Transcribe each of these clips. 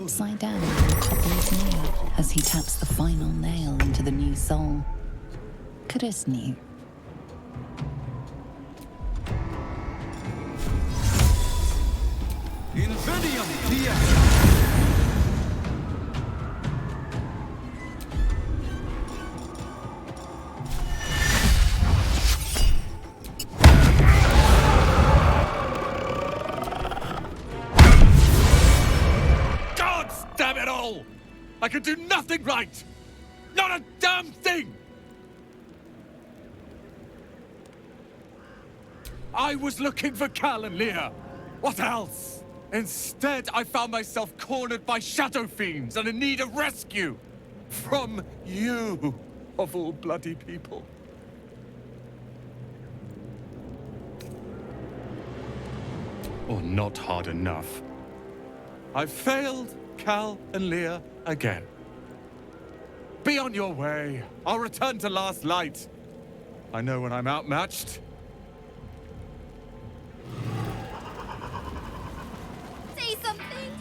upside down on the top of his knee as he taps the final nail into the new soul. Chris knew. Invidium Dia! Damn it all! I can do nothing right! Not a damn thing! I was looking for Cal and Leah. What else? Instead, I found myself cornered by shadow fiends and in need of rescue. From you, of all bloody people. Or not hard enough. I failed Cal and Leah again. Be on your way. I'll return to Last Light. I know when I'm outmatched. Say something!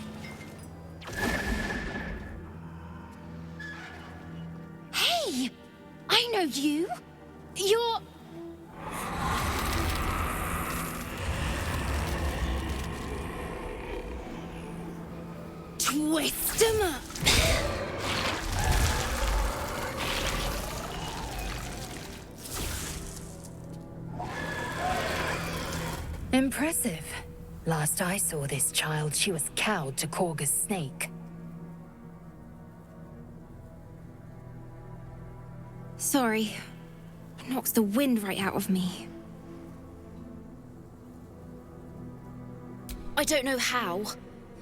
Hey! I know you! You're... Twist 'em up! Impressive. Last I saw this child, she was cowed to Korga's snake. Sorry. It knocks the wind right out of me. I don't know how.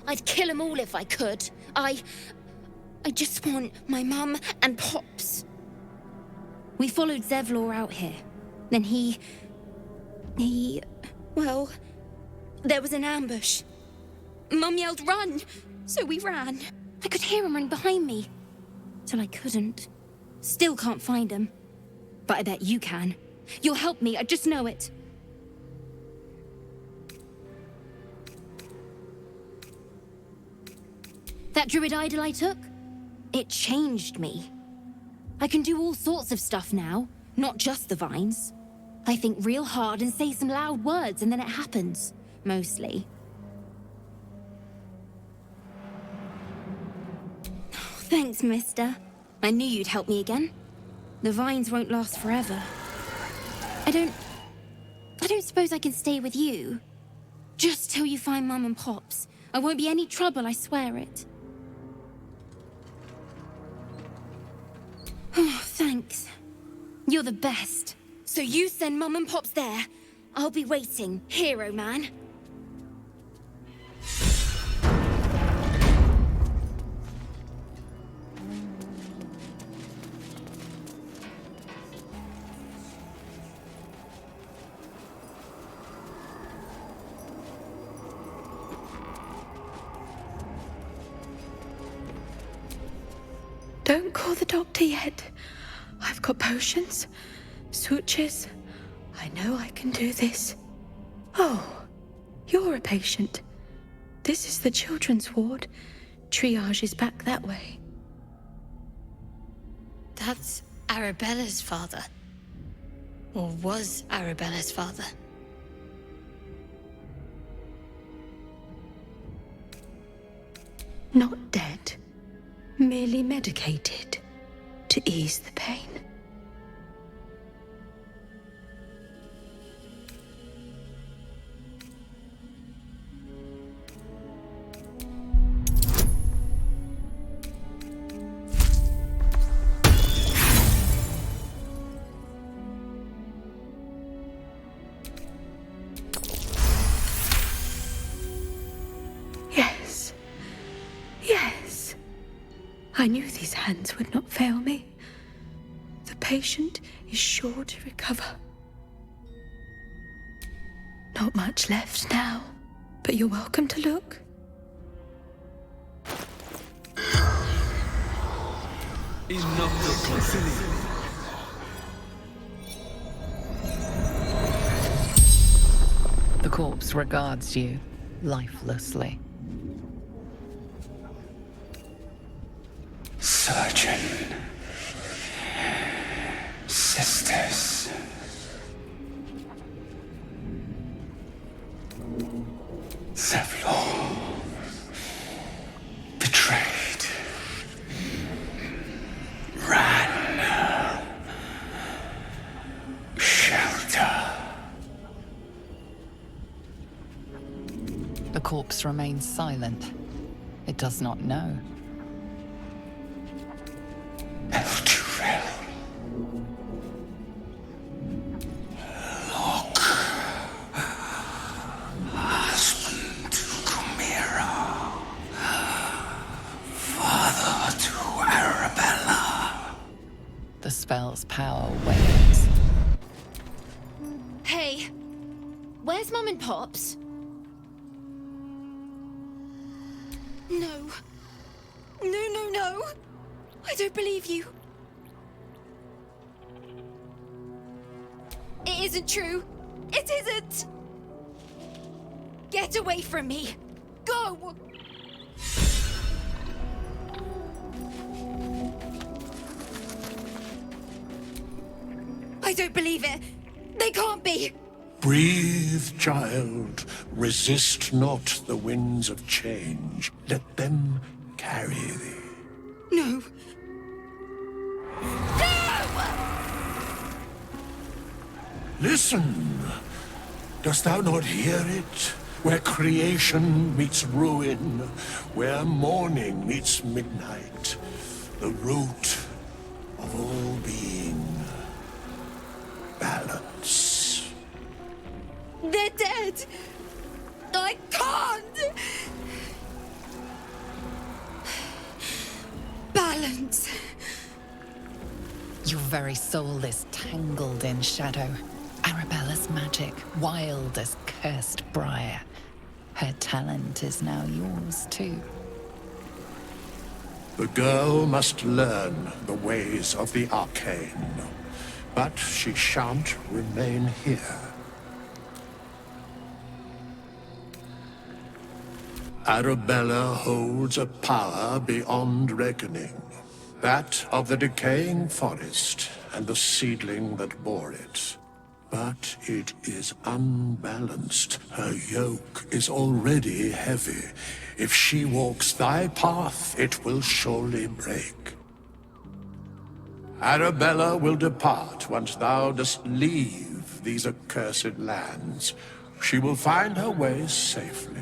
I'd kill them all if I could. I just want my mum and Pops. We followed Zevlor out here. Then well, there was an ambush. Mum yelled, "Run!" So we ran. I could hear him running behind me. Till I couldn't. Still can't find him. But I bet you can. You'll help me, I just know it. That druid idol I took? It changed me. I can do all sorts of stuff now, not just the vines. I think real hard and say some loud words and then it happens, mostly. Thanks, mister. I knew you'd help me again. The vines won't last forever. I don't suppose I can stay with you. Just till you find Mum and Pops. I won't be any trouble, I swear it. Oh, thanks. You're the best. So you send Mum and Pops there. I'll be waiting, hero man. Don't call the doctor yet. I've got potions, sutures. I know I can do this. Oh, you're a patient. This is the children's ward. Triage is back that way. That's Arabella's father. Or was Arabella's father. Not dead. Merely medicated to ease the pain. Yes. Yes. I knew these hands would not fail me. The patient is sure to recover. Not much left now, but you're welcome to look. The corpse regards you lifelessly. surgeon. Sisters. Zevlor. Betrayed. Ran. Shelter. The corpse remains silent. It does not know. Eldurel. Locke. Husband to Chimera. Father to Arabella. The spell's power wanes. Hey, where's Mum and Pops? No. No. I don't believe you. It isn't true. It isn't. Get away from me. Go! I don't believe it. They can't be. Breathe, child. Resist not the winds of change. Let them carry thee. No. Listen. Dost thou not hear it? Where creation meets ruin, where morning meets midnight, the root of all being. Balance. They're dead. I can't. Balance. Your very soul is tangled in shadow. Arabella's magic, wild as cursed briar. Her talent is now yours too. The girl must learn the ways of the arcane, but she shan't remain here. Arabella holds a power beyond reckoning, that of the decaying forest and the seedling that bore it. But it is unbalanced. Her yoke is already heavy. If she walks thy path, it will surely break. Arabella will depart once thou dost leave these accursed lands. She will find her way safely.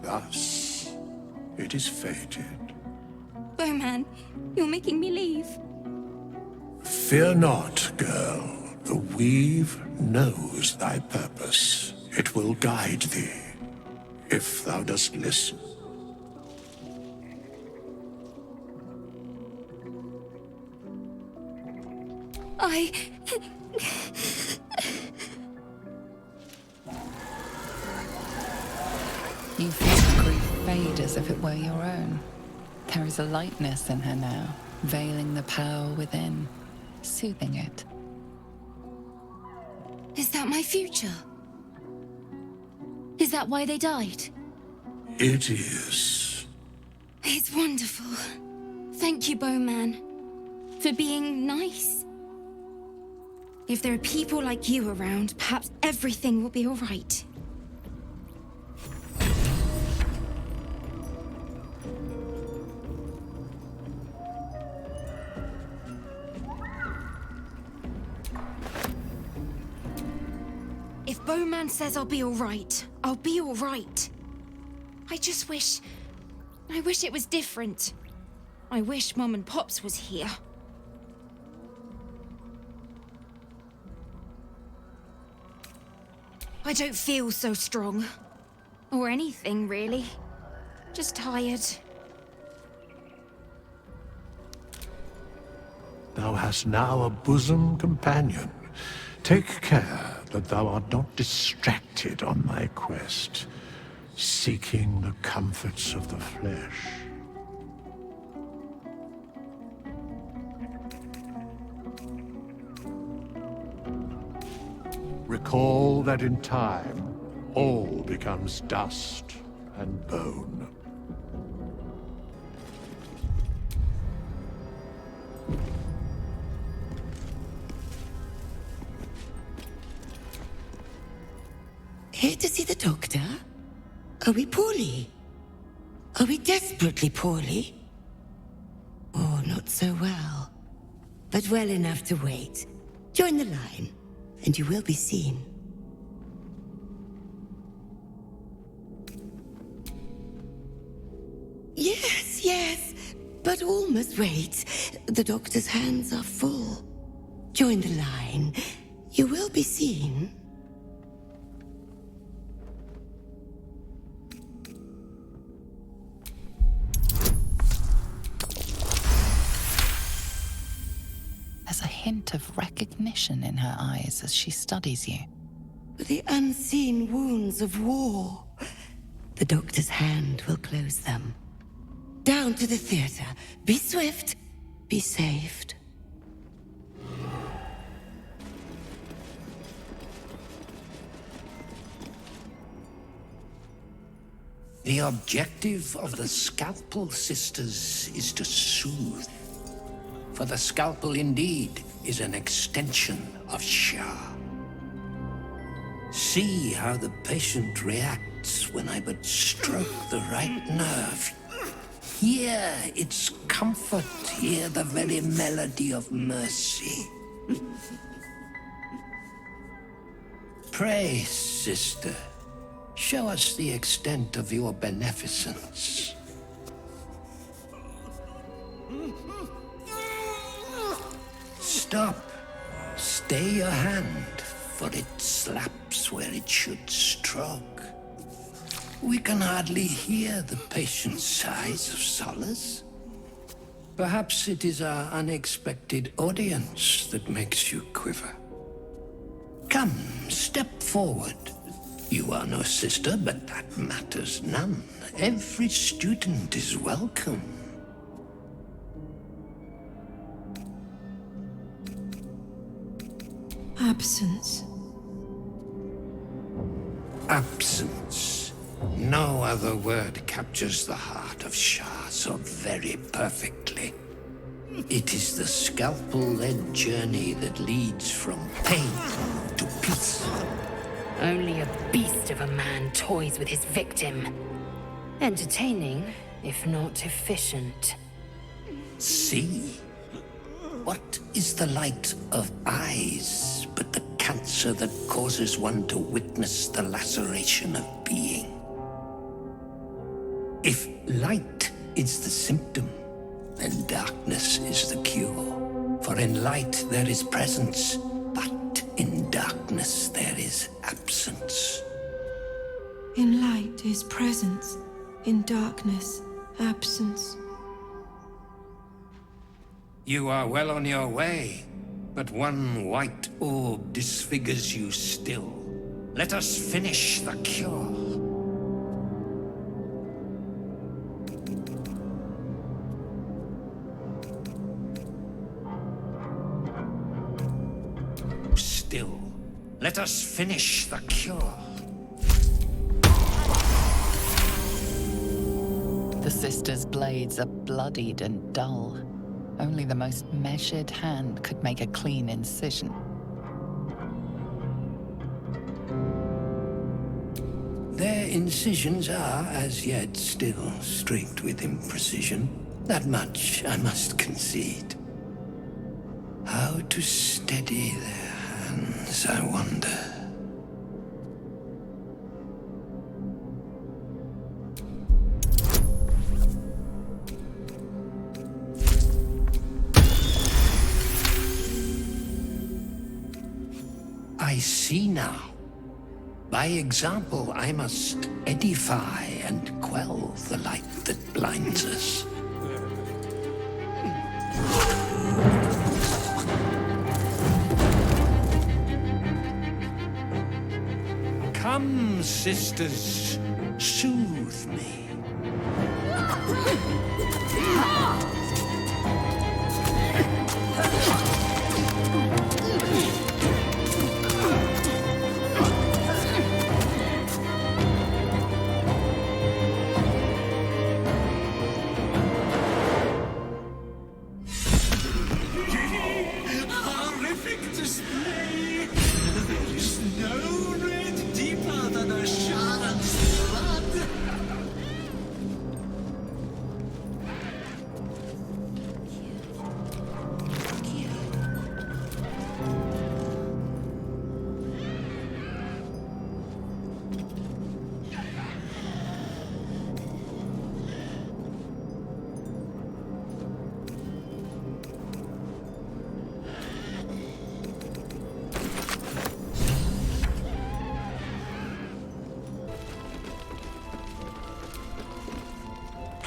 Thus, it is fated. Bowman, you're making me leave. Fear not, girl. The weave knows thy purpose. It will guide thee, if thou dost listen. You feel grief fade as if it were your own. There is a lightness in her now, veiling the power within, soothing it. Is that my future? Is that why they died? It is. It's wonderful. Thank you, Bowman, for being nice. If there are people like you around, perhaps everything will be all right. If Bowman says I'll be all right, I'll be all right. I wish it was different. I wish Mum and Pops was here. I don't feel so strong. Or anything, really. Just tired. Thou hast now a bosom companion. Take care that thou art not distracted on thy quest, seeking the comforts of the flesh. Recall that in time, all becomes dust and bone. Here to see the doctor? Are we poorly? Are we desperately poorly? Oh, not so well. But well enough to wait. Join the line, and you will be seen. Yes, but all must wait. The doctor's hands are full. Join the line. You will be seen. There's a hint of recognition in her eyes as she studies you. The unseen wounds of war. The doctor's hand will close them. Down to the theater. Be swift. Be saved. The objective of the Scalpel Sisters is to soothe. For the scalpel indeed is an extension of Shah. See how the patient reacts when I but stroke the right nerve. Hear its comfort, hear the very melody of mercy. Pray, sister, show us the extent of your beneficence. Stop. Stay your hand, for it slaps where it should stroke. We can hardly hear the patient's sighs of solace. Perhaps it is our unexpected audience that makes you quiver. Come, step forward. You are no sister, but that matters none. Every student is welcome. Absence. Absence. No other word captures the heart of Shah so very perfectly. It is the scalpel-led journey that leads from pain to peace. Only a beast of a man toys with his victim. Entertaining, if not efficient. See? What is the light of eyes but the cancer that causes one to witness the laceration of being? If light is the symptom, then darkness is the cure. For in light there is presence, but in darkness there is absence. In light is presence, in darkness, absence. You are well on your way, but one white orb disfigures you still. Let us finish the cure. Still, let us finish the cure. The sisters' blades are bloodied and dull. Only the most measured hand could make a clean incision. Their incisions are, as yet, still streaked with imprecision. That much I must concede. How to steady their hands, I wonder. I see now. By example, I must edify and quell the light that blinds us. Come, sisters, soothe me. Horrific display! There is no red deeper than a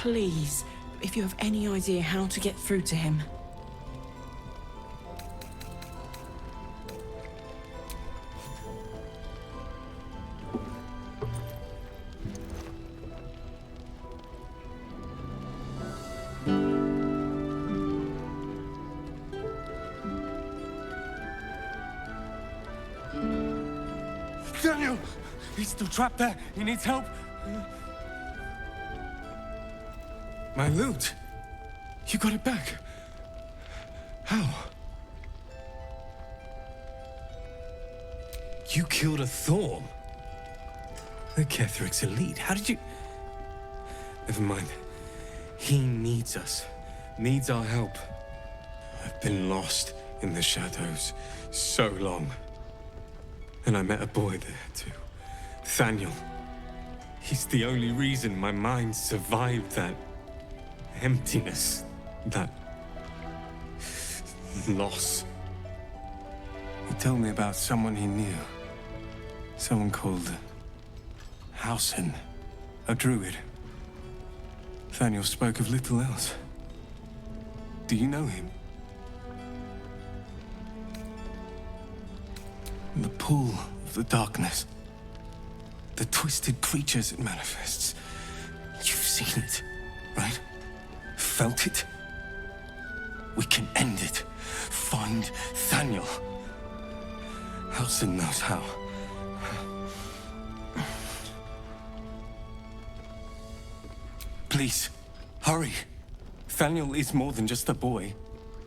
please, if you have any idea how to get through to him. Daniel! He's still trapped there. He needs help. My loot. You got it back. How? You killed a Thorm? The Ketheric's elite. How did you... Never mind. He needs us. Needs our help. I've been lost in the shadows so long. And I met a boy there, too. Nathaniel. He's the only reason my mind survived that emptiness, that loss. He told me about someone he knew. Someone called Halsin, a druid. Nathaniel spoke of little else. Do you know him? The pool of the darkness. The twisted creatures it manifests. You've seen it, right? Felt it? We can end it. Find Nathaniel. Halsin knows how. Please, hurry. Nathaniel is more than just a boy.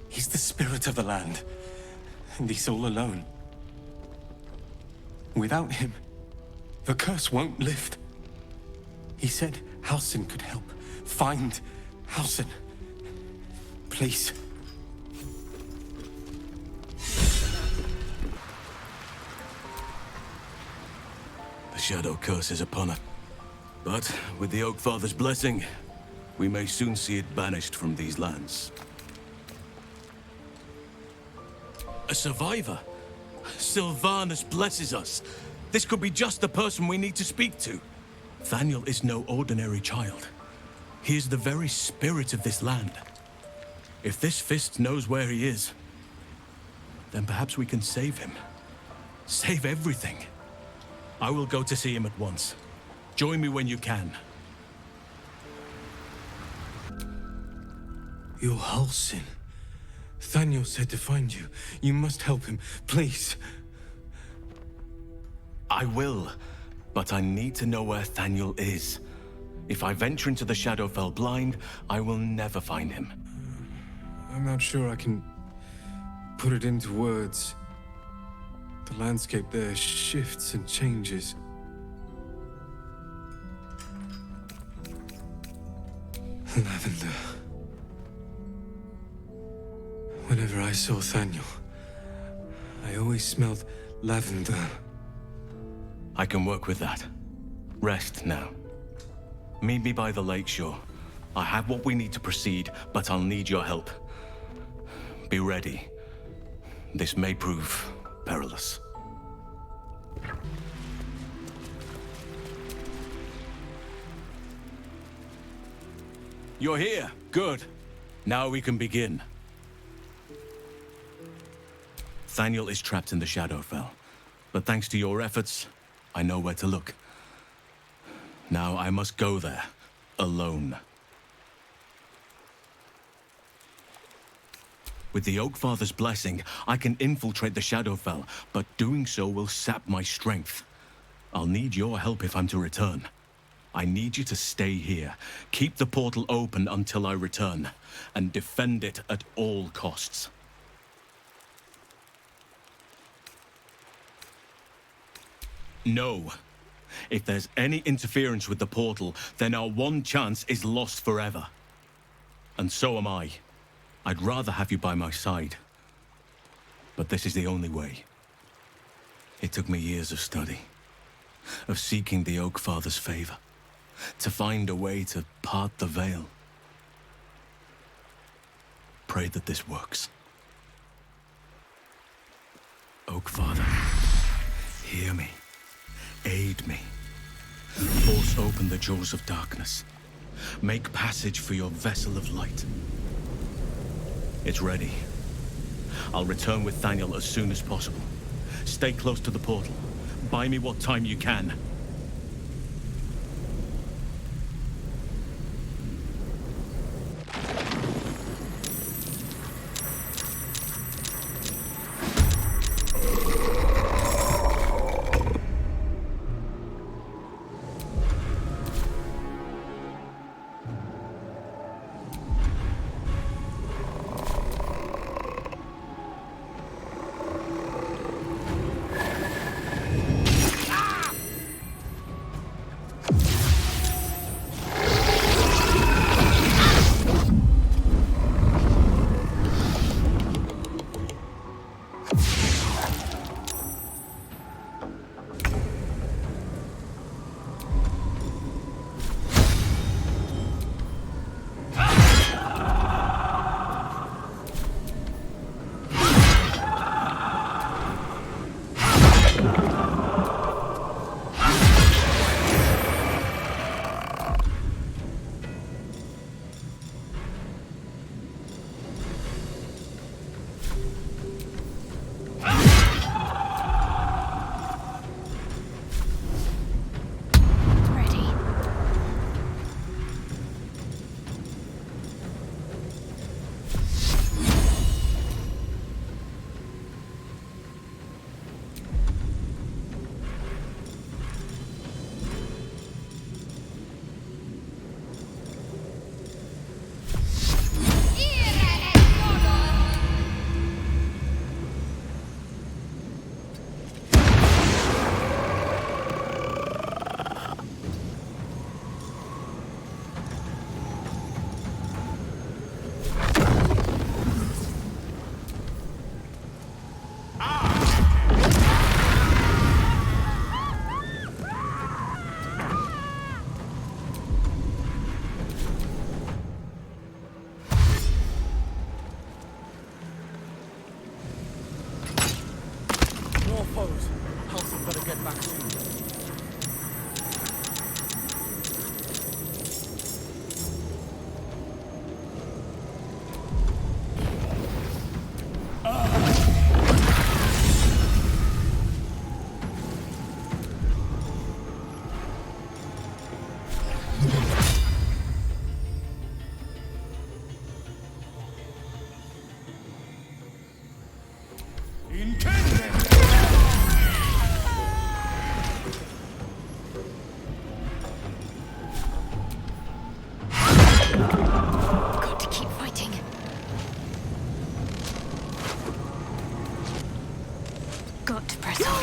He's the spirit of the land. And he's all alone. Without him, the curse won't lift. He said Halsin could help. Find Halsin. Please. The Shadow Curse is upon us. But with the Oak Father's blessing, we may soon see it banished from these lands. A survivor? Sylvanus blesses us. This could be just the person we need to speak to. Nathaniel is no ordinary child. He is the very spirit of this land. If this fist knows where he is, then perhaps we can save him. Save everything. I will go to see him at once. Join me when you can. You're Halsin. Nathaniel said to find you. You must help him, please. I will, but I need to know where Nathaniel is. If I venture into the Shadowfell blind, I will never find him. I'm not sure I can put it into words. The landscape there shifts and changes. Lavender. Whenever I saw Nathaniel, I always smelled lavender. I can work with that. Rest now. Meet me by the lakeshore. I have what we need to proceed, but I'll need your help. Be ready. This may prove perilous. You're here. Good. Now we can begin. Nathaniel is trapped in the Shadowfell, but thanks to your efforts, I know where to look. Now I must go there, alone. With the Oak Father's blessing, I can infiltrate the Shadowfell, but doing so will sap my strength. I'll need your help if I'm to return. I need you to stay here, keep the portal open until I return, and defend it at all costs. No. If there's any interference with the portal, then our one chance is lost forever. And so am I. I'd rather have you by my side. But this is the only way. It took me years of study, of seeking the Oak Father's favor, to find a way to part the veil. Pray that this works. Oak Father, hear me. Aid me. Force open the jaws of darkness. Make passage for your vessel of light. It's ready. I'll return with Thaniel as soon as possible. Stay close to the portal. Buy me what time you can. Got to keep fighting. Got to press on.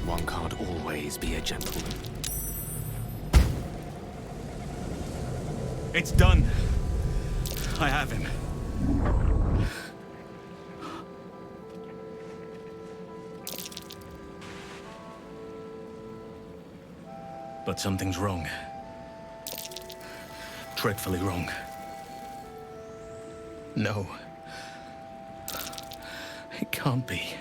One can't always be a gentleman. It's done. I have him. But something's wrong. Dreadfully wrong. No. It can't be.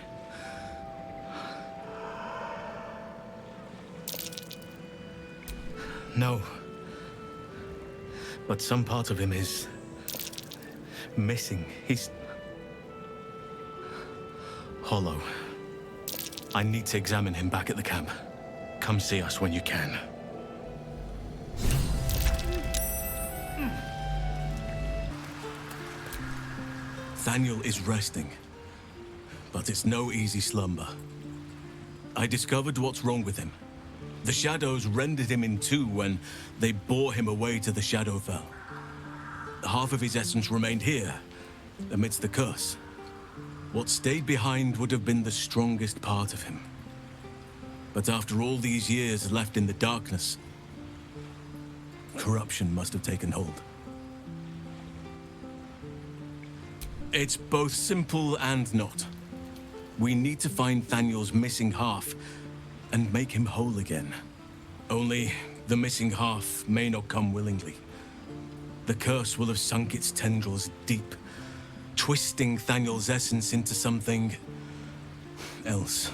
No. But some part of him is missing. He's hollow. I need to examine him back at the camp. Come see us when you can. Thaniel is resting, but it's no easy slumber. I discovered what's wrong with him. The shadows rendered him in two when they bore him away to the Shadowfell. Half of his essence remained here, amidst the curse. What stayed behind would have been the strongest part of him. But after all these years left in the darkness, corruption must have taken hold. It's both simple and not. We need to find Thaniel's missing half and make him whole again. Only the missing half may not come willingly. The curse will have sunk its tendrils deep, twisting Thaniel's essence into something else.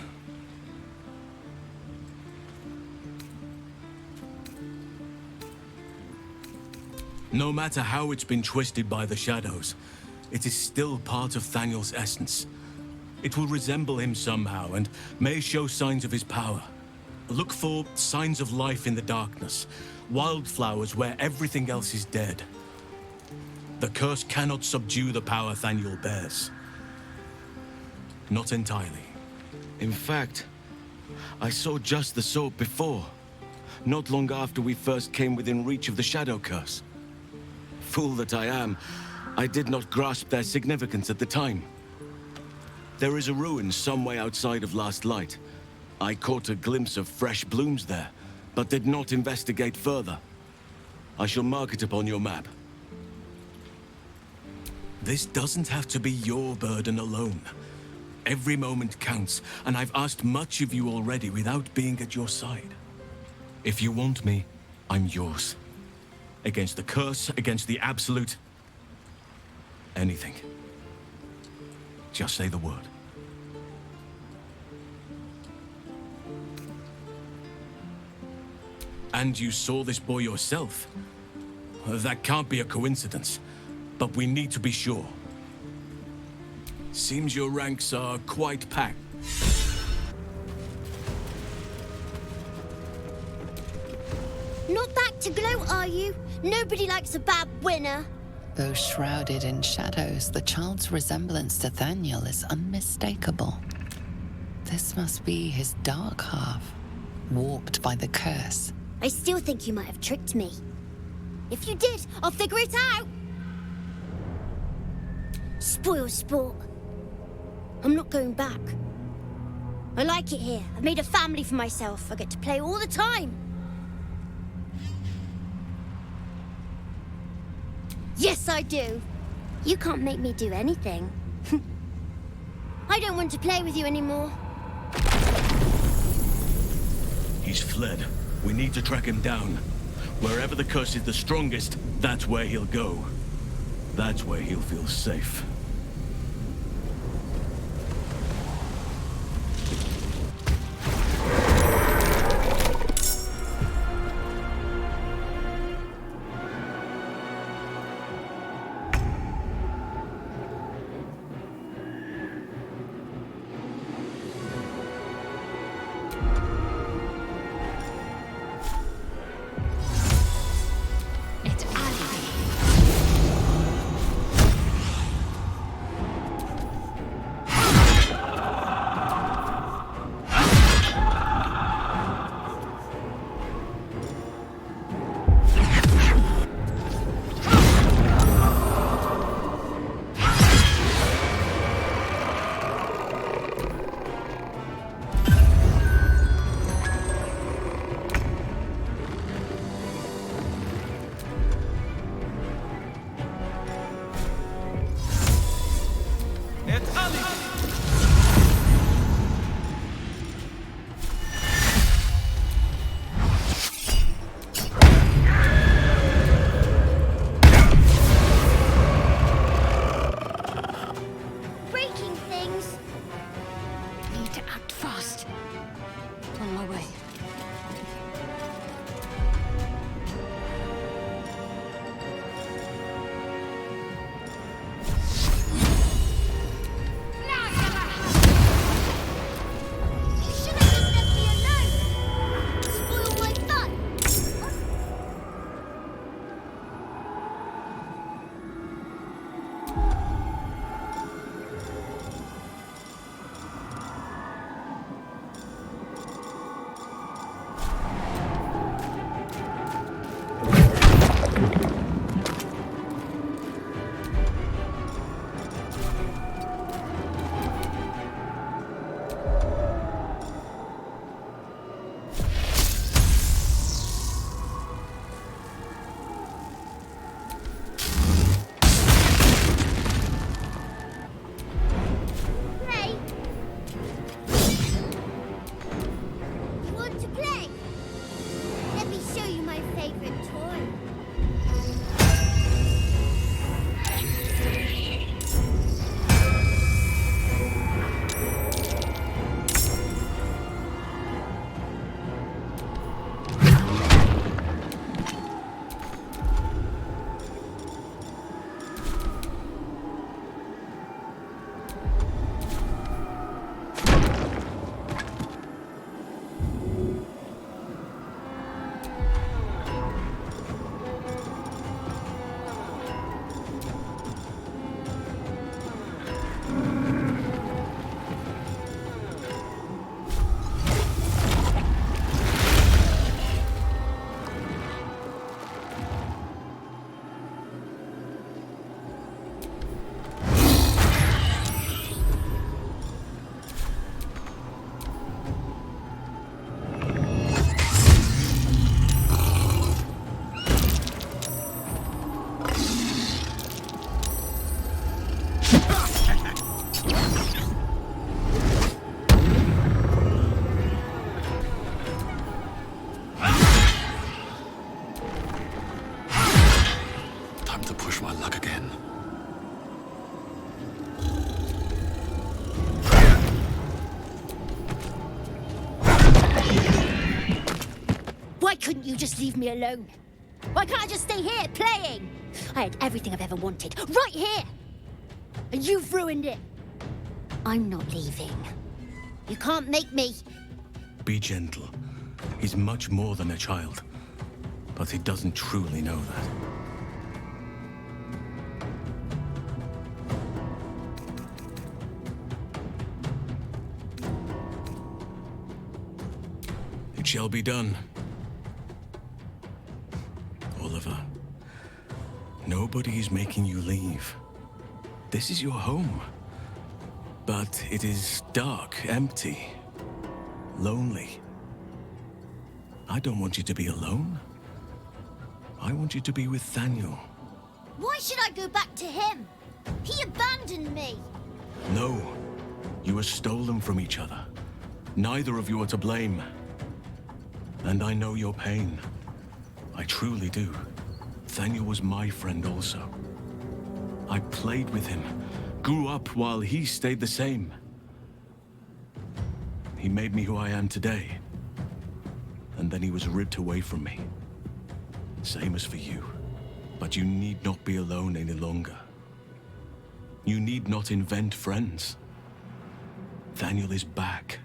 No matter how it's been twisted by the shadows, it is still part of Thaniel's essence. It will resemble him somehow and may show signs of his power. Look for signs of life in the darkness, wildflowers where everything else is dead. The curse cannot subdue the power Thaniel bears. Not entirely. In fact, I saw just the sort before, not long after we first came within reach of the Shadow Curse. Fool that I am, I did not grasp their significance at the time. There is a ruin some way outside of Last Light. I caught a glimpse of fresh blooms there, but did not investigate further. I shall mark it upon your map. This doesn't have to be your burden alone. Every moment counts, and I've asked much of you already without being at your side. If you want me, I'm yours. Against the curse, against the absolute... anything. Just say the word. And you saw this boy yourself. That can't be a coincidence, but we need to be sure. Seems your ranks are quite packed. Not back to gloat, are you? Nobody likes a bad winner. Though shrouded in shadows, the child's resemblance to Thaniel is unmistakable. This must be his dark half, warped by the curse. I still think you might have tricked me. If you did, I'll figure it out. Spoil sport. I'm not going back. I like it here. I've made a family for myself. I get to play all the time. Yes, I do. You can't make me do anything. I don't want to play with you anymore. He's fled. We need to track him down. Wherever the curse is the strongest, that's where he'll go. That's where he'll feel safe. Why couldn't you just leave me alone? Why can't I just stay here, playing? I had everything I've ever wanted, right here! And you've ruined it. I'm not leaving. You can't make me. Be gentle. He's much more than a child. But he doesn't truly know that. It shall be done. Oliver, nobody is making you leave. This is your home. But it is dark, empty, lonely. I don't want you to be alone. I want you to be with Thaniel. Why should I go back to him? He abandoned me. No, you were stolen from each other. Neither of you are to blame. And I know your pain. I truly do. Thaniel was my friend also. I played with him, grew up while he stayed the same. He made me who I am today. And then he was ripped away from me. Same as for you. But you need not be alone any longer. You need not invent friends. Thaniel is back.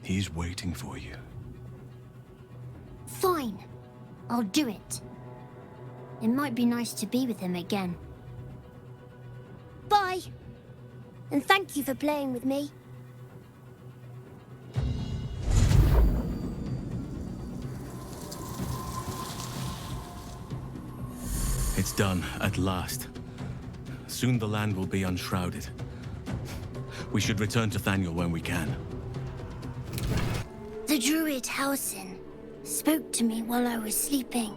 He's waiting for you. Fine. I'll do it. It might be nice to be with him again. Bye. And thank you for playing with me. It's done, at last. Soon the land will be unshrouded. We should return to Thaniel when we can. The druid Halsin spoke to me while I was sleeping.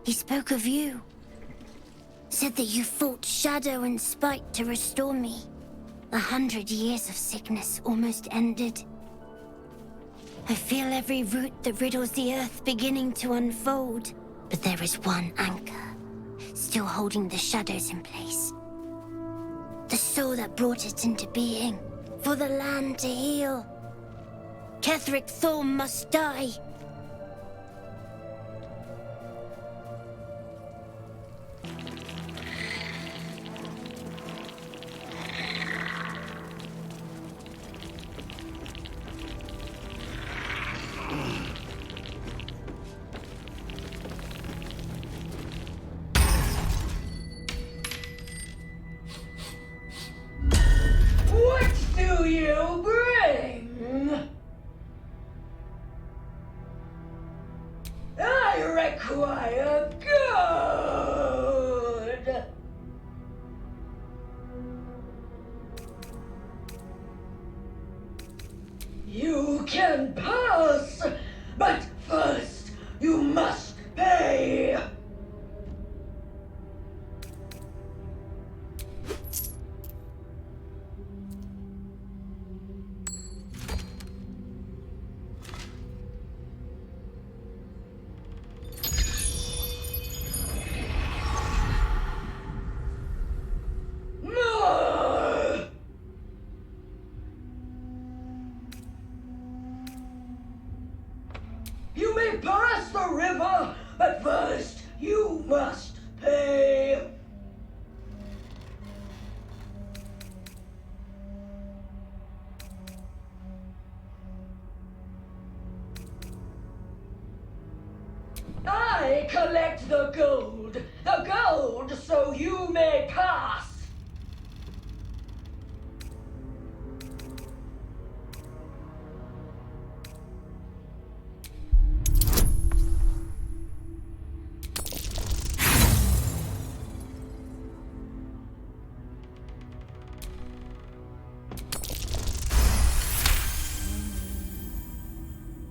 He spoke of you. Said that you fought shadow and spite to restore me. 100 years of sickness almost ended. I feel every root that riddles the earth beginning to unfold. But there is one anchor, still holding the shadows in place. The soul that brought it into being, for the land to heal. Ketheric Thorm must die. What do you bring? I require good. You can pass, but first you must pay. collect the gold. The gold so you may pass.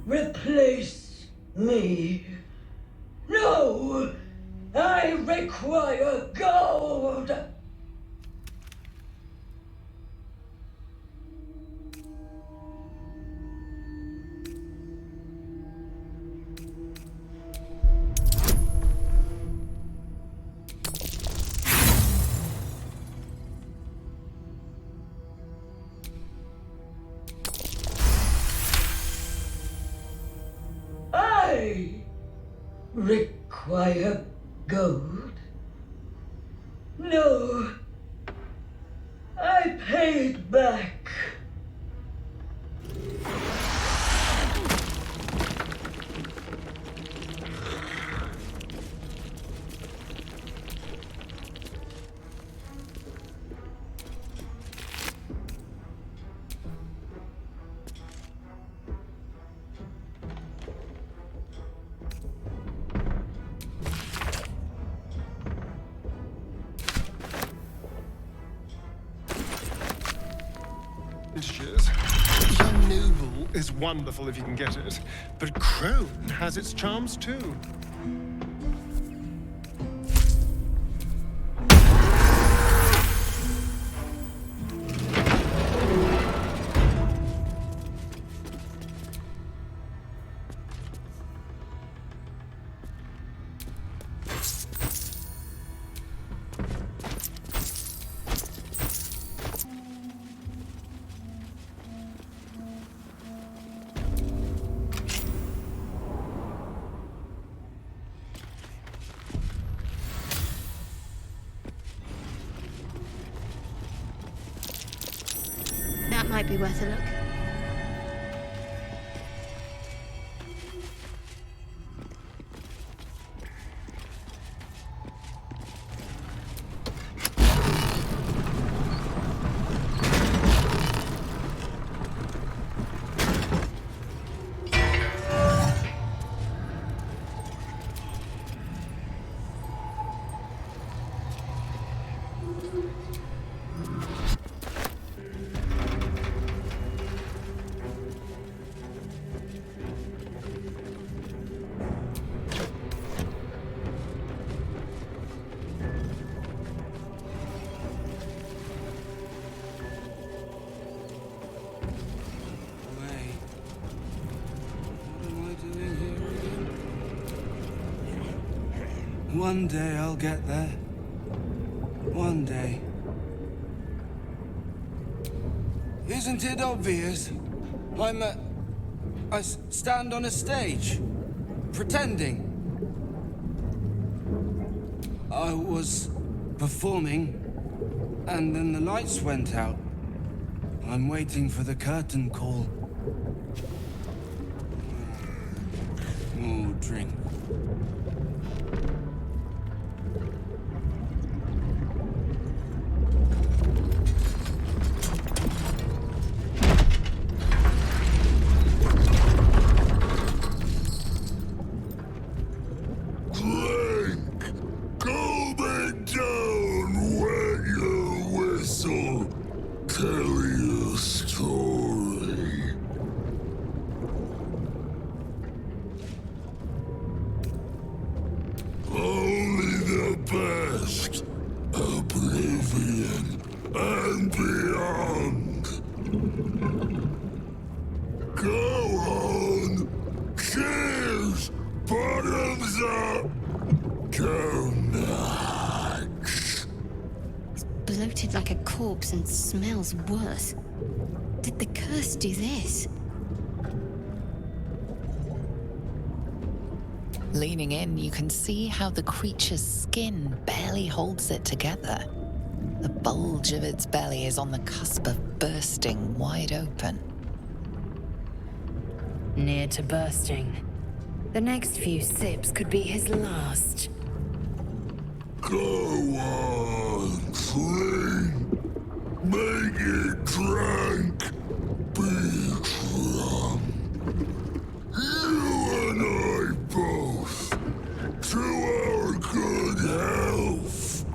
Replace me. No! I require gold! I require gold? No. I paid back. Young Noble is wonderful if you can get it, but Crone has its charms too. That might be worth a look. One day I'll get there. One day. Isn't it obvious? I stand on a stage, pretending. I was performing, and then the lights went out. I'm waiting for the curtain call. Oh, drink. Bloated like a corpse and smells worse. Did the curse do this? Leaning in, you can see how the creature's skin barely holds it together. The bulge of its belly is on the cusp of bursting wide open. Near to bursting. The next few sips could be his last. Go on, drink. Make it drunk. Be drunk. You and I both. To our good health.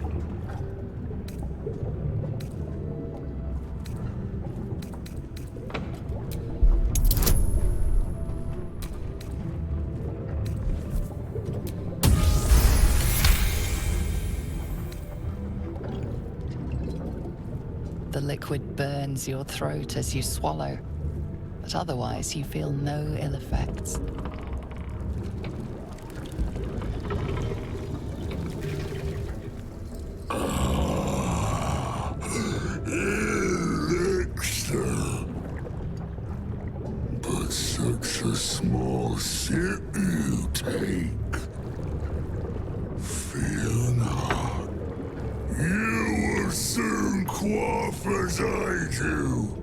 The liquid burns your throat as you swallow, but otherwise you feel no ill effects. Elixir. But such a small sip you take. Fear not. You will soon quaff as I do.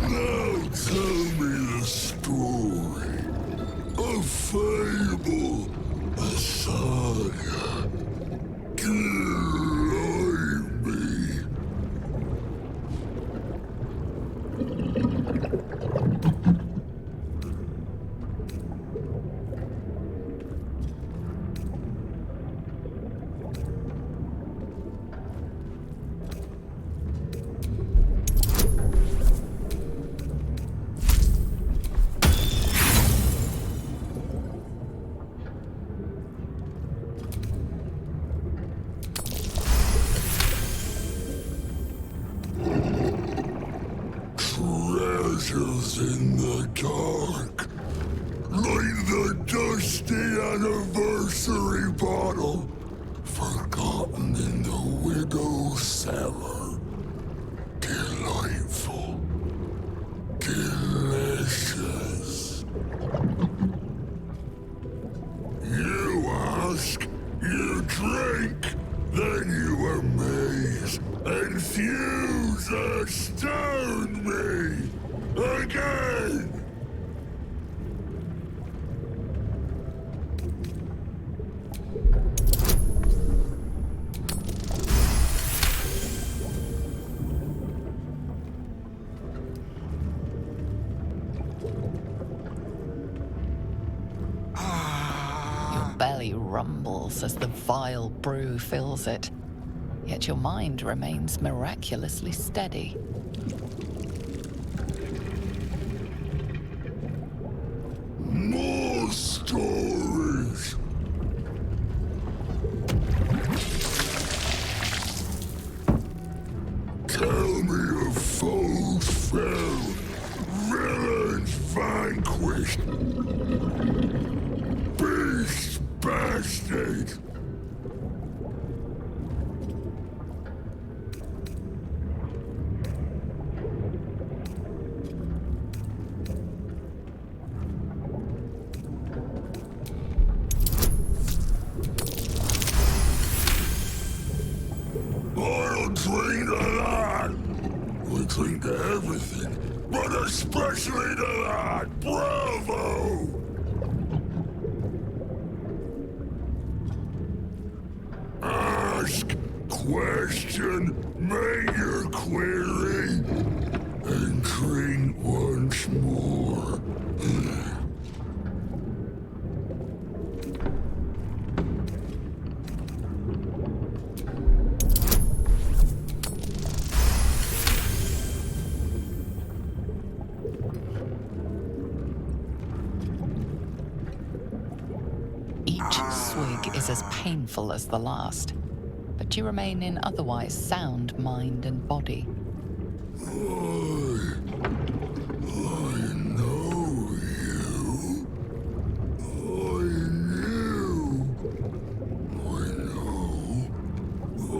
Now tell me the story. A fable, a saga. Delight me. Treasures in the dark, like the dusty anniversary bottle, forgotten in the widow's cellar. Delightful, delicious. You ask, you drink, then you amaze, enthuse, astound me again. Your belly rumbles as the vile brew fills it, yet your mind remains miraculously steady. More stories. Tell me of foes found, villains vanquished, beasts bastard. I'll drink to that. We'll drink to everything, but especially to that. Bravo! Ask, question, make your query, and drink once more. Each swig is as painful as the last, but you remain in otherwise sound mind and body. I know you. I knew. I know. I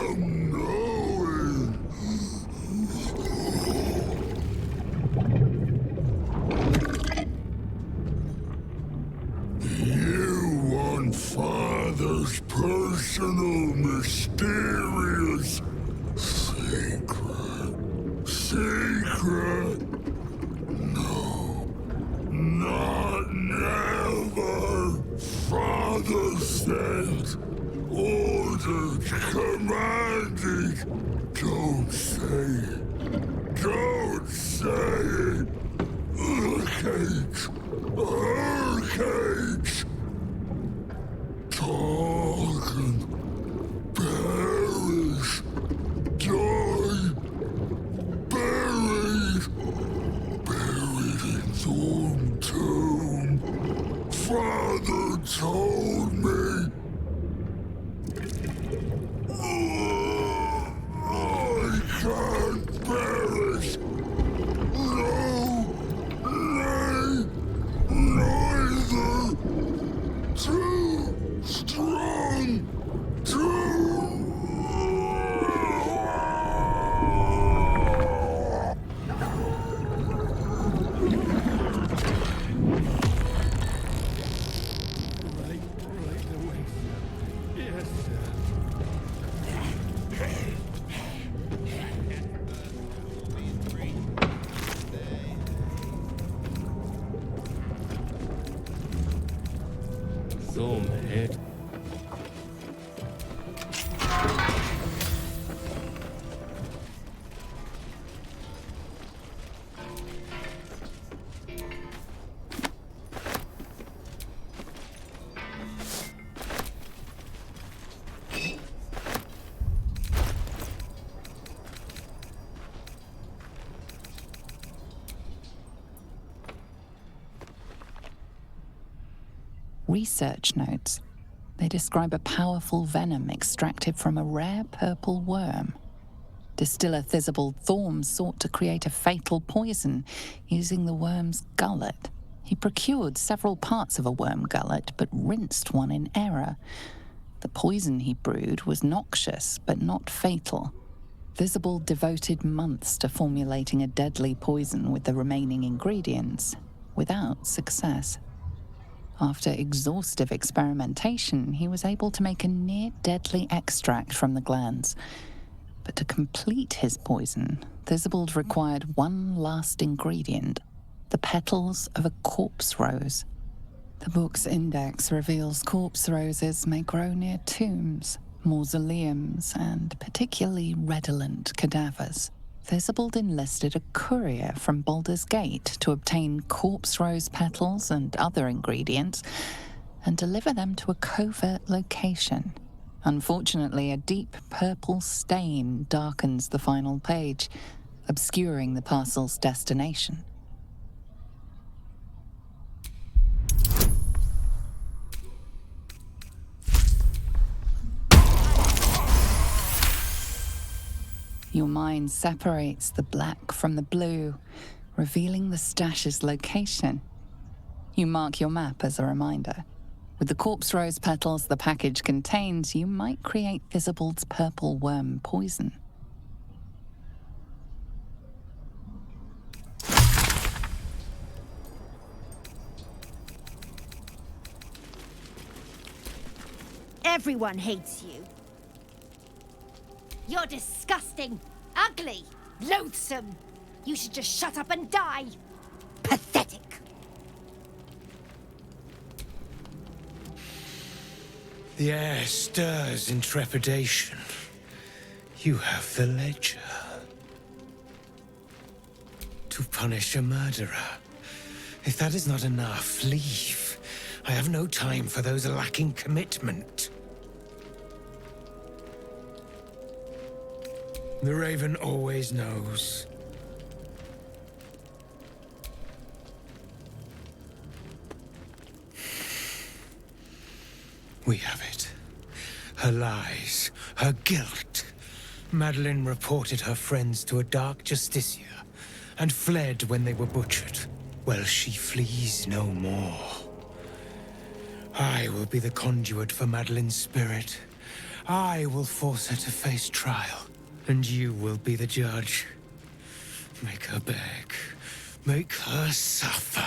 am knowing. mysterious, secret. No, not never. Father said, ordered, commanded. Don't say it. Don't say it. Earthquakes. Talk and perish. Die. Buried. Buried in Thorn Tomb. Father told me. I can't perish. No, nay, neither. Too strong. Soulmate. Research notes. They describe a powerful venom extracted from a rare purple worm. Distiller Thisibald Thorm sought to create a fatal poison using the worm's gullet. He procured several parts of a worm gullet, but rinsed one in error. The poison he brewed was noxious, but not fatal. Thisibald devoted months to formulating a deadly poison with the remaining ingredients, without success. After exhaustive experimentation, he was able to make a near-deadly extract from the glands. But to complete his poison, Thisibald required one last ingredient, the petals of a corpse rose. The book's index reveals corpse roses may grow near tombs, mausoleums, and particularly redolent cadavers. Thisibald enlisted a courier from Baldur's Gate to obtain corpse rose petals and other ingredients and deliver them to a covert location. Unfortunately, a deep purple stain darkens the final page, obscuring the parcel's destination. Your mind separates the black from the blue, revealing the stash's location. You mark your map as a reminder. With the corpse rose petals the package contains, you might create Thisibald's purple worm poison. Everyone hates you. You're disgusting, ugly, loathsome. You should just shut up and die. Pathetic. The air stirs in trepidation. You have the ledger. To punish a murderer. If that is not enough, leave. I have no time for those lacking commitment. The Raven always knows. We have it. Her lies, her guilt. Madeline reported her friends to a dark justiciar and fled when they were butchered. Well, she flees no more. I will be the conduit for Madeline's spirit. I will force her to face trial. And you will be the judge. Make her beg. Make her suffer.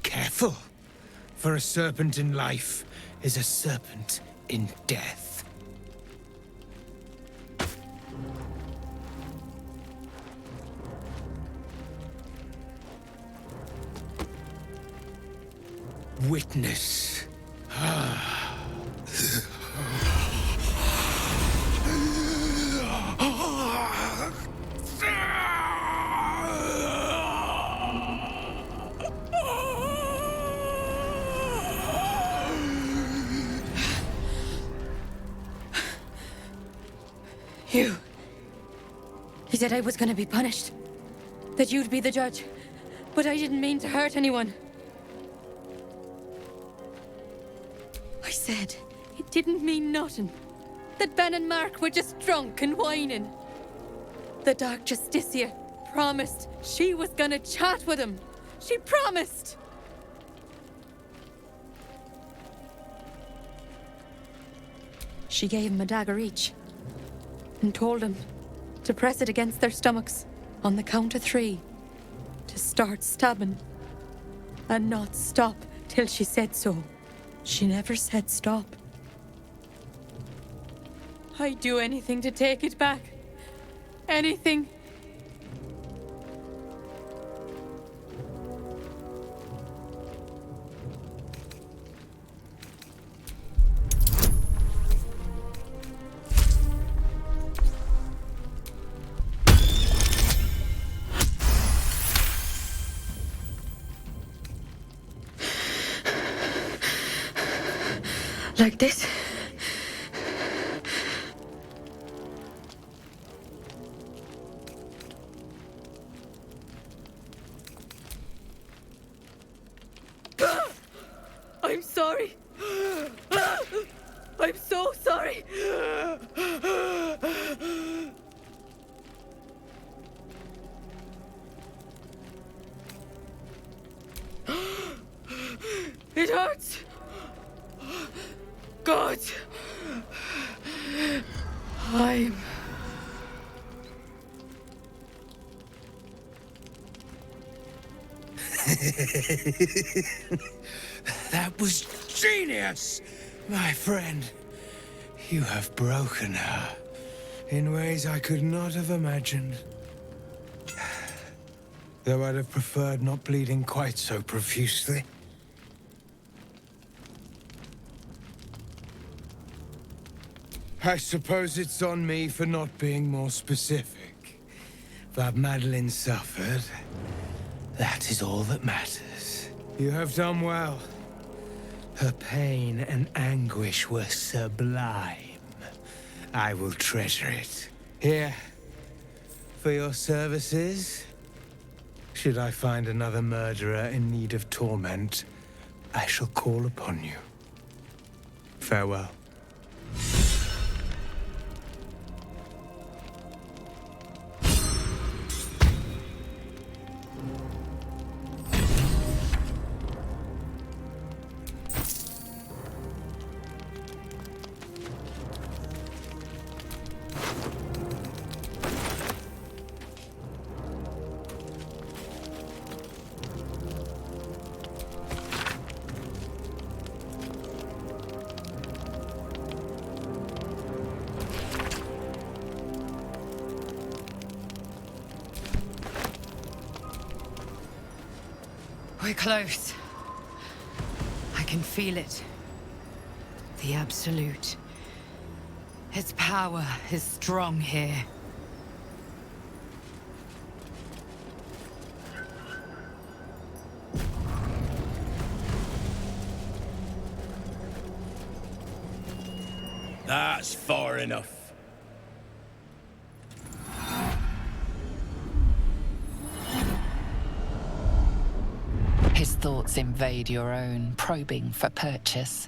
Careful. For a serpent in life is a serpent in death. Witness. You said I was gonna be punished. That you'd be the judge. But I didn't mean to hurt anyone. I said it didn't mean nothing. That Ben and Mark were just drunk and whining. The Dark Justicia promised she was gonna chat with him. She promised! She gave him a dagger each and told him to press it against their stomachs on the count of 3 to start stabbing and not stop till she said so. She never said stop. I'd do anything to take it back. Anything. Like this? I'm sorry. I'm so sorry. It hurts. God. I'm... That was genius, my friend. You have broken her in ways I could not have imagined. Though I'd have preferred not bleeding quite so profusely. I suppose it's on me for not being more specific. But Madeline suffered. That is all that matters. You have done well. Her pain and anguish were sublime. I will treasure it. Here, for your services. Should I find another murderer in need of torment, I shall call upon you. Farewell. We're close. I can feel it. The Absolute. Its power is strong here. That's far enough. His thoughts invade your own, probing for purchase.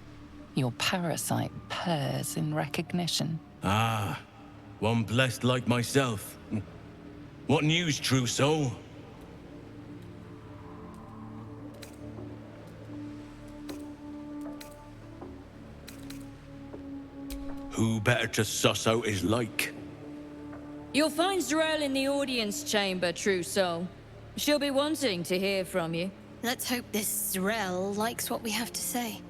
Your parasite purrs in recognition. Ah, one blessed like myself. What news, true soul? Who better to suss out his like? You'll find Z'rell in the audience chamber, true soul. She'll be wanting to hear from you. Let's hope this Zrel likes what we have to say.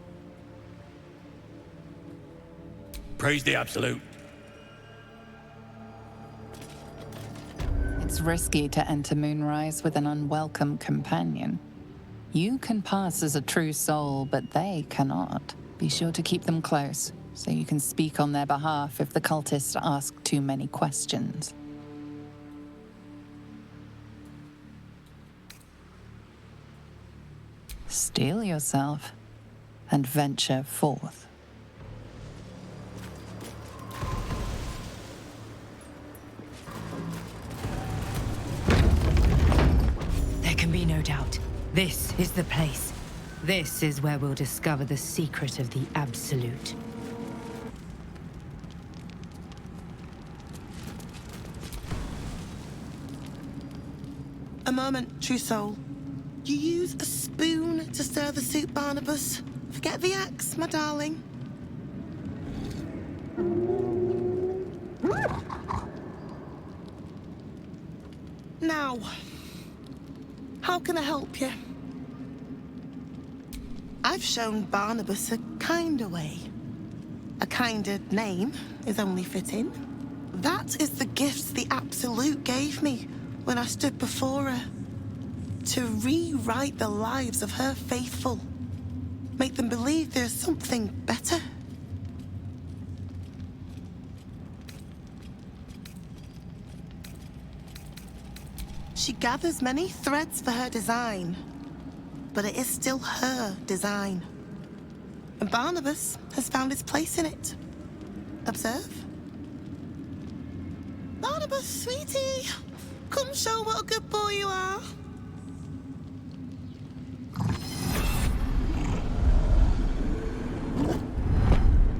Praise the Absolute. It's risky to enter Moonrise with an unwelcome companion. You can pass as a true soul, but they cannot. Be sure to keep them close, so you can speak on their behalf if the cultists ask too many questions. Steel yourself and venture forth. There can be no doubt. This is the place. This is where we'll discover the secret of the Absolute. A moment, true soul. You use a spoon to stir the soup, Barnabas. Forget the axe, my darling. Now, how can I help you? I've shown Barnabas a kinder way. A kinder name is only fitting. That is the gift the Absolute gave me when I stood before her. To rewrite the lives of her faithful. Make them believe there's something better. She gathers many threads for her design, but it is still her design. And Barnabas has found his place in it. Observe. Barnabas, sweetie, come show what a good boy you are.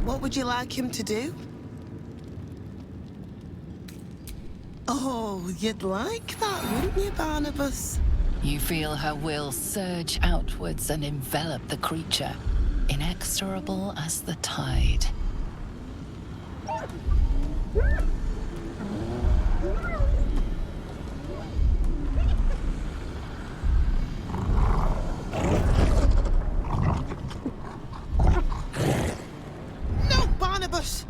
What would you like him to do? Oh, you'd like that, wouldn't you, Barnabas? You feel her will surge outwards and envelop the creature, inexorable as the tide. No, Barnabas!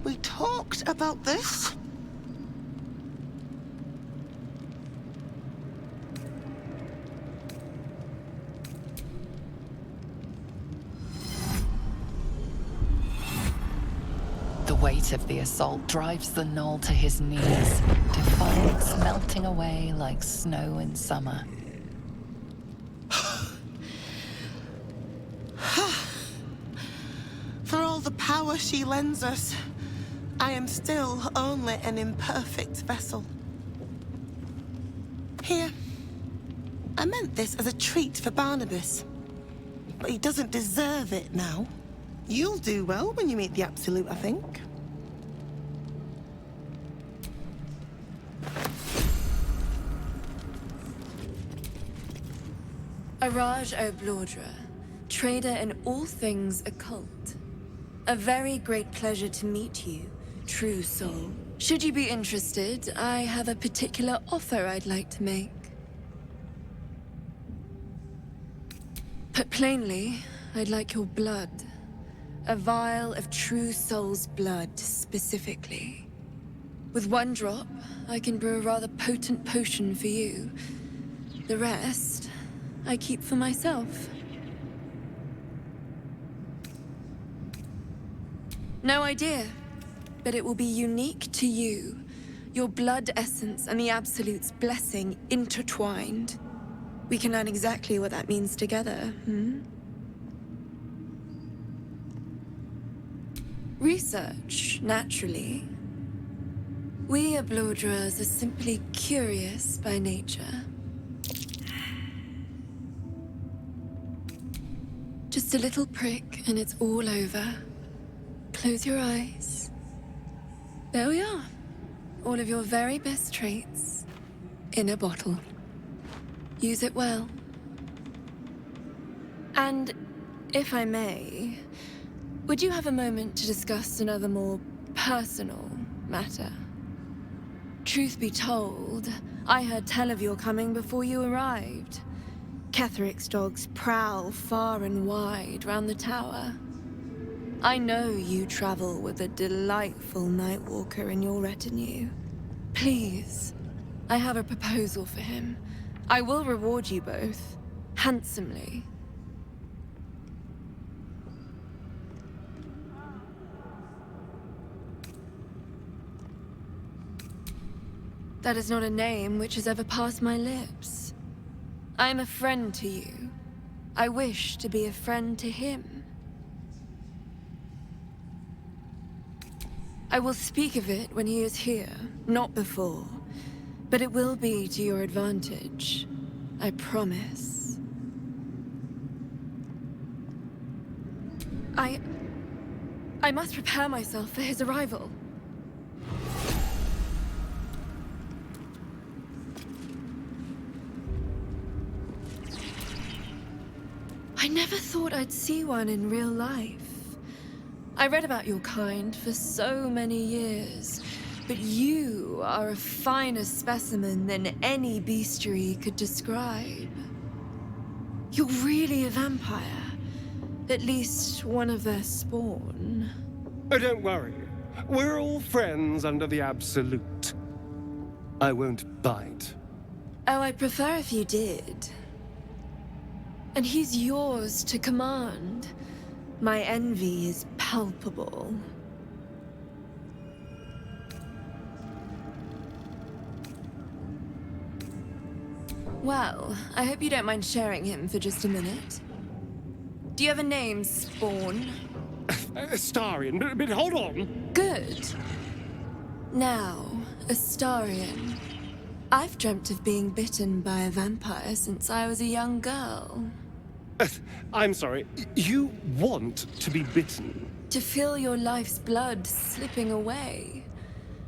We talked about this. The weight of the assault drives the gnoll to his knees, defiance melting away like snow in summer. For all the power she lends us, I am still only an imperfect vessel. Here, I meant this as a treat for Barnabas, but he doesn't deserve it now. You'll do well when you meet the Absolute, I think. Araj O'Blordra, trader in all things occult. A very great pleasure to meet you, true soul. Should you be interested, I have a particular offer I'd like to make. Put plainly, I'd like your blood. A vial of true soul's blood, specifically. With one drop, I can brew a rather potent potion for you. The rest, I keep for myself. No idea, but it will be unique to you. Your blood essence and the Absolute's blessing intertwined. We can learn exactly what that means together, Research, naturally. We O'Blordras are simply curious by nature. Just a little prick and it's all over. Close your eyes. There we are. All of your very best traits in a bottle. Use it well. And, if I may, would you have a moment to discuss another more personal matter? Truth be told, I heard tell of your coming before you arrived. Ketheric's dogs prowl far and wide round the tower. I know you travel with a delightful Nightwalker in your retinue. Please, I have a proposal for him. I will reward you both, handsomely. That is not a name which has ever passed my lips. I am a friend to you. I wish to be a friend to him. I will speak of it when he is here, not before. But it will be to your advantage. I promise. I must prepare myself for his arrival. I never thought I'd see one in real life. I read about your kind for so many years, but you are a finer specimen than any bestiary could describe. You're really a vampire. At least one of their spawn. Oh, don't worry. We're all friends under the Absolute. I won't bite. Oh, I'd prefer if you did. And he's yours to command. My envy is palpable. Well, I hope you don't mind sharing him for just a minute. Do you have a name, Spawn? Astarion, but hold on. Good. Now, Astarion. I've dreamt of being bitten by a vampire since I was a young girl. I'm sorry, you want to be bitten? To feel your life's blood slipping away.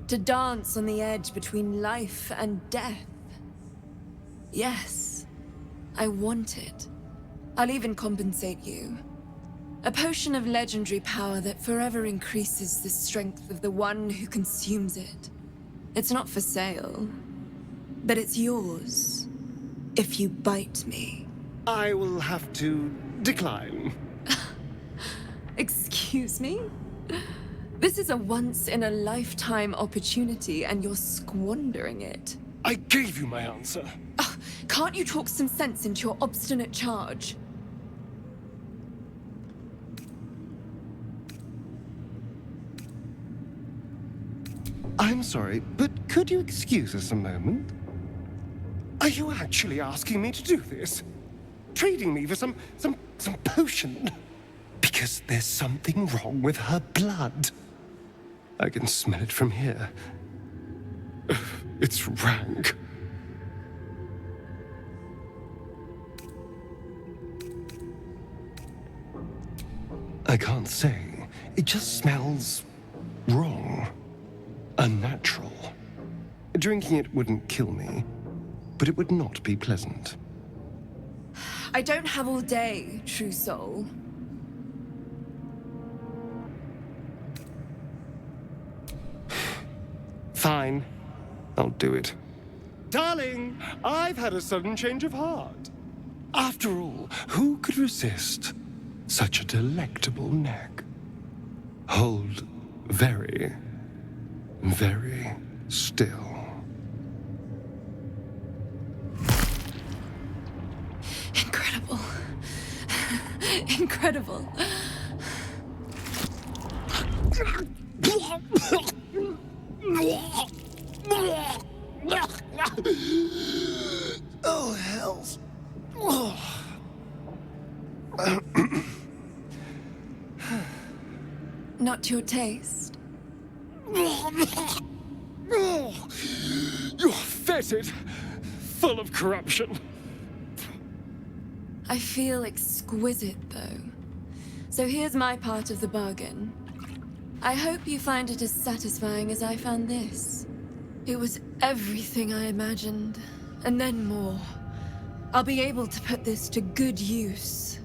To dance on the edge between life and death. Yes, I want it. I'll even compensate you. A potion of legendary power that forever increases the strength of the one who consumes it. It's not for sale, but it's yours if you bite me. I will have to decline. Excuse me? This is a once-in-a-lifetime opportunity, and you're squandering it. I gave you my answer. Can't you talk some sense into your obstinate charge? I'm sorry, but could you excuse us a moment? Are you actually asking me to do this? Trading me for some potion? Because there's something wrong with her blood. I can smell it from here. It's rank. I can't say. It just smells wrong. Unnatural. Drinking it wouldn't kill me, but it would not be pleasant. I don't have all day, true soul. Fine. I'll do it. Darling, I've had a sudden change of heart. After all, who could resist such a delectable neck? Hold very, very still. Incredible. Incredible. Oh, hells. Not your taste. You're fetid, full of corruption. I feel exquisite, though. So here's my part of the bargain. I hope you find it as satisfying as I found this. It was everything I imagined, and then more. I'll be able to put this to good use.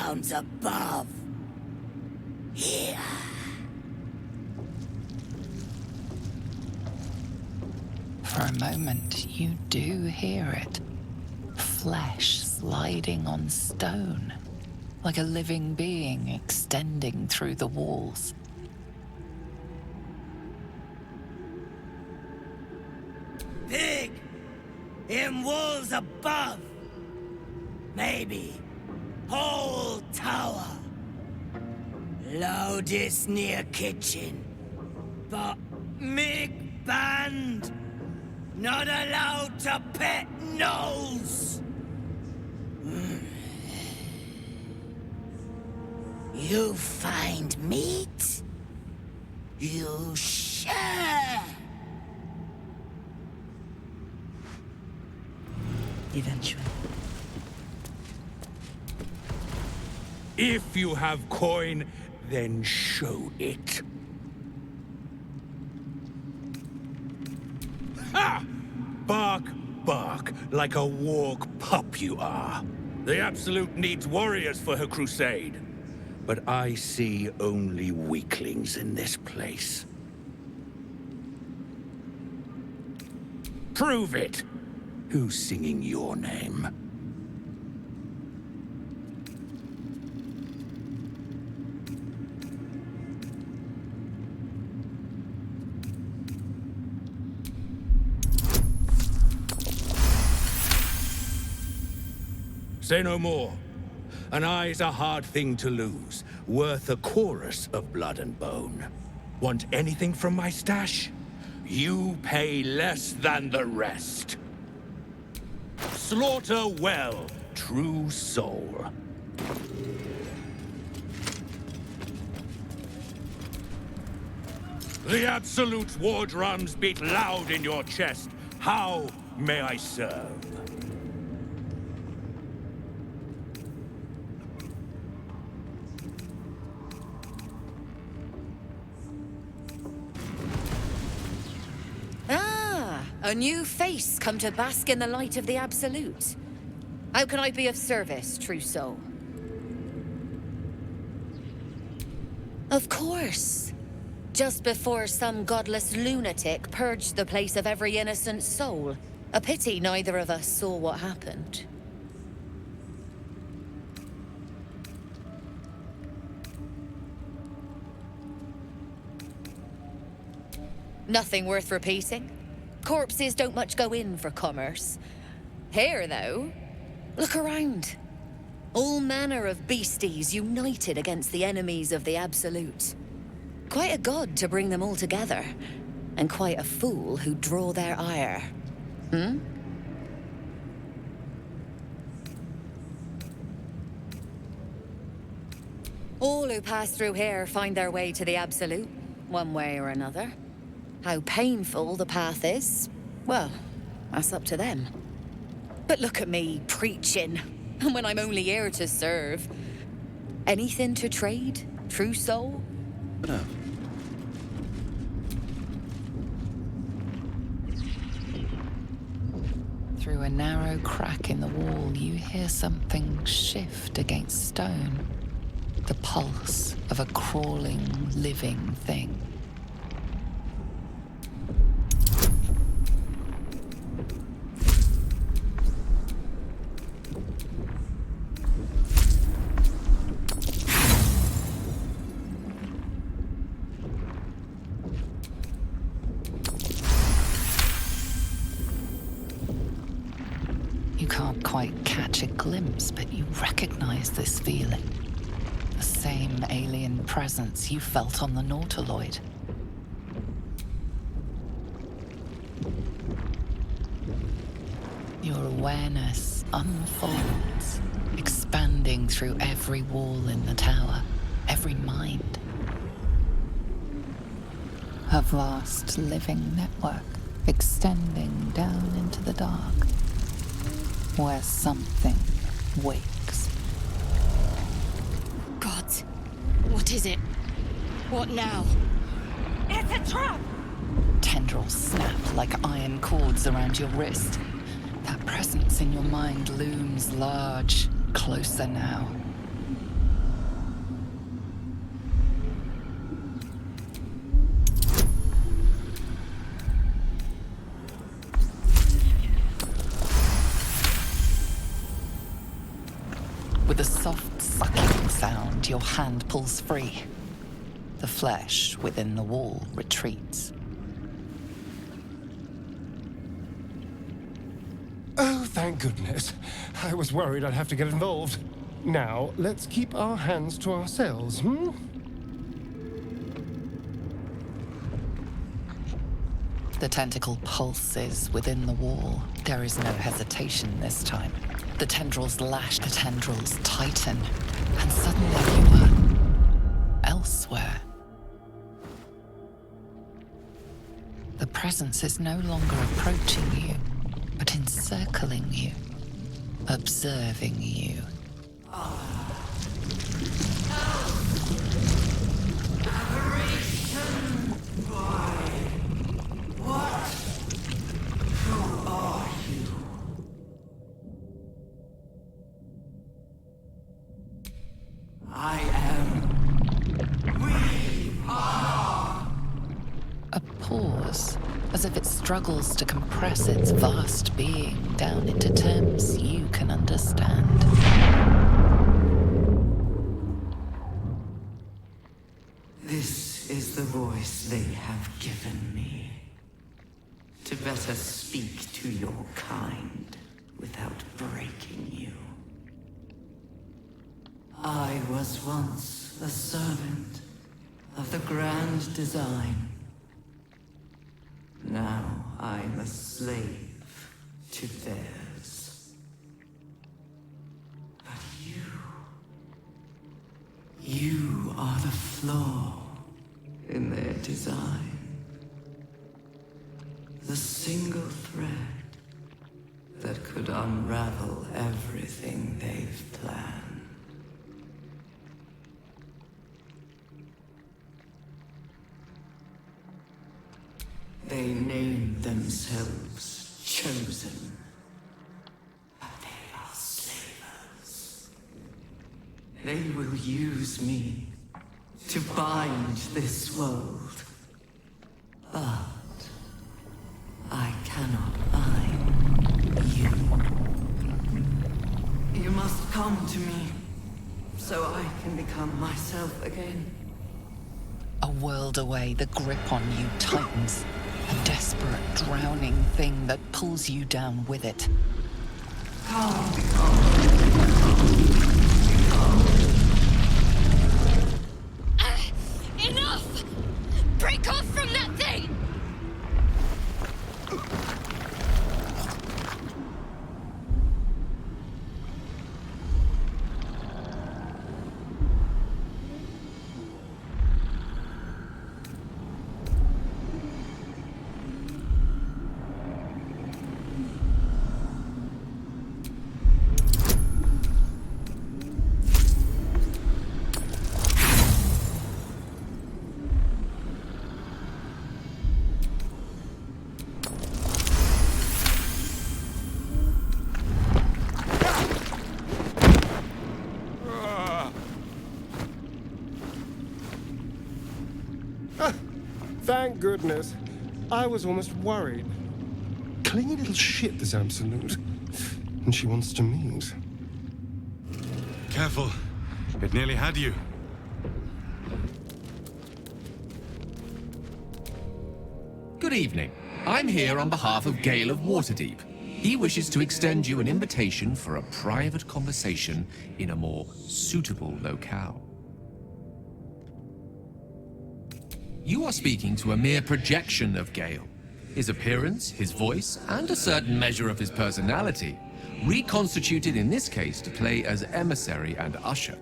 sounds above. Here. For a moment, you do hear it. Flesh sliding on stone, like a living being extending through the walls. Big! In walls above! Maybe whole tower. Loudest near kitchen. But Mig banned. Not allowed to pet nose. You find meat? You share. Eventually. If you have coin, then show it. Ha! Bark, bark, like a warg pup you are. The Absolute needs warriors for her crusade. But I see only weaklings in this place. Prove it! Who's singing your name? Say no more. An eye's a hard thing to lose, worth a chorus of blood and bone. Want anything from my stash? You pay less than the rest. Slaughter well, true soul. The Absolute war drums beat loud in your chest. How may I serve? A new face come to bask in the light of the Absolute. How can I be of service, true soul? Of course. Just before some godless lunatic purged the place of every innocent soul. A pity neither of us saw what happened. Nothing worth repeating. Corpses don't much go in for commerce. Here, though, look around. All manner of beasties united against the enemies of the Absolute. Quite a god to bring them all together, and quite a fool who'd draw their ire. Hmm? All who pass through here find their way to the Absolute, one way or another. How painful the path is, well, that's up to them. But look at me preaching, and when I'm only here to serve. Anything to trade, true soul? No. Through a narrow crack in the wall, you hear something shift against stone. The pulse of a crawling, living thing. You can't quite catch a glimpse, but you recognize this feeling. The same alien presence you felt on the Nautiloid. Your awareness unfolds, expanding through every wall in the tower, every mind. A vast living network extending down into the dark, where something wakes. God, what is it? What now? It's a trap! Tendrils snap like iron cords around your wrist. That presence in your mind looms large, closer now. With a soft sucking sound, your hand pulls free. The flesh within the wall retreats. Oh, thank goodness. I was worried I'd have to get involved. Now, let's keep our hands to ourselves, hmm? The tentacle pulses within the wall. There is no hesitation this time. The tendrils lash, the tendrils tighten, and suddenly you are elsewhere. The presence is no longer approaching you, but encircling you, observing you. I am. We are. A pause, as if it struggles to compress its vast being down into terms you can understand. This is the voice they have given me. To better speak to your kind without breaking you. I was once a servant of the grand design. Now I'm a slave to theirs. But you are the flaw in their design. The single thread that could unravel everything they've planned. They name themselves chosen, but they are slavers. They will use me to bind this world, but I cannot bind you. You must come to me, so I can become myself again. A world away, the grip on you tightens. A desperate, drowning thing that pulls you down with it. Enough! Break off from that thing! Thank goodness. I was almost worried. Clingy little shit, this Absolute. And she wants to meet. Careful. It nearly had you. Good evening. I'm here on behalf of Gale of Waterdeep. He wishes to extend you an invitation for a private conversation in a more suitable locale. You are speaking to a mere projection of Gale. His appearance, his voice, and a certain measure of his personality, reconstituted in this case to play as emissary and usher.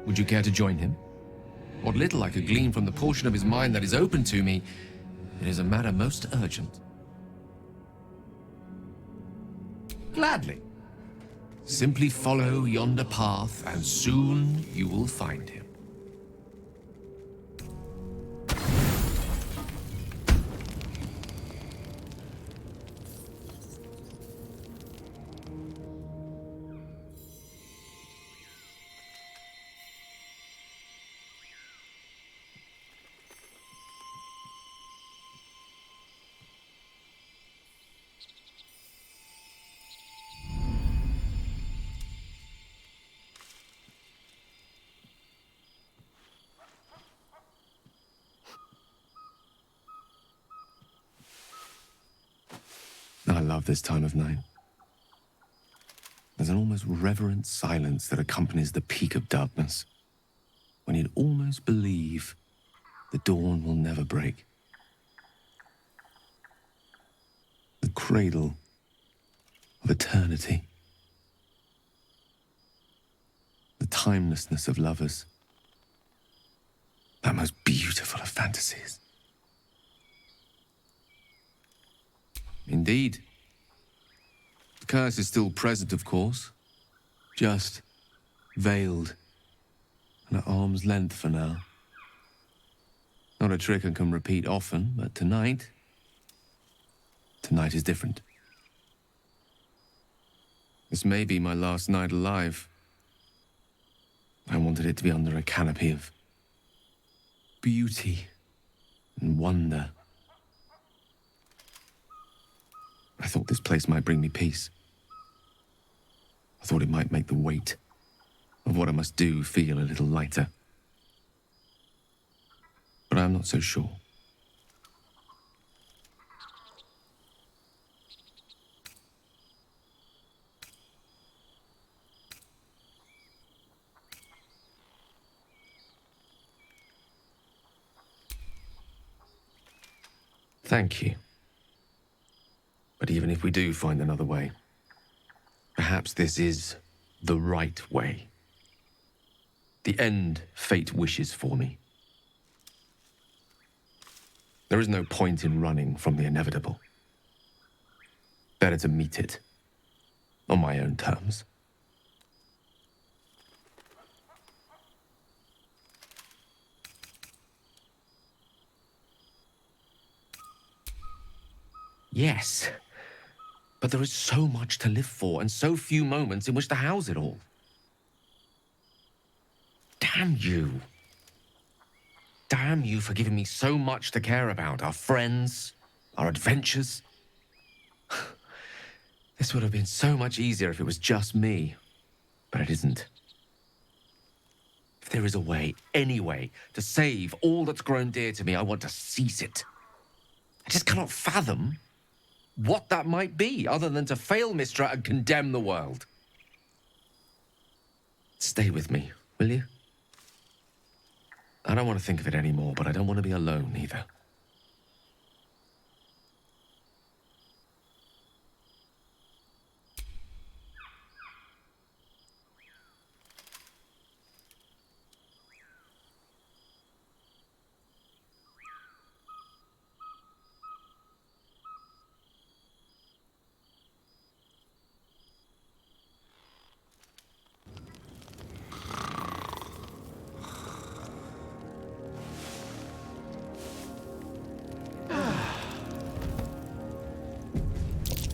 Would you care to join him? What little I could glean from the portion of his mind that is open to me, it is a matter most urgent. Gladly. Simply follow yonder path, and soon you will find him. I love this time of night. There's an almost reverent silence that accompanies the peak of darkness, when you'd almost believe the dawn will never break. The cradle of eternity. The timelessness of lovers. That most beautiful of fantasies. Indeed. The curse is still present, of course. Just veiled and at arm's length for now. Not a trick I can repeat often, but tonight is different. This may be my last night alive. I wanted it to be under a canopy of beauty and wonder. I thought this place might bring me peace. I thought it might make the weight of what I must do feel a little lighter. But I'm not so sure. Thank you. But even if we do find another way, perhaps this is the right way. The end fate wishes for me. There is no point in running from the inevitable. Better to meet it on my own terms. Yes, but there is so much to live for and so few moments in which to house it all. Damn you. Damn you for giving me so much to care about. Our friends, our adventures. This would have been so much easier if it was just me, but it isn't. If there is a way, any way, to save all that's grown dear to me, I want to seize it. I just cannot fathom what that might be, other than to fail Mystra and condemn the world. Stay with me, will you? I don't want to think of it anymore, but I don't want to be alone either.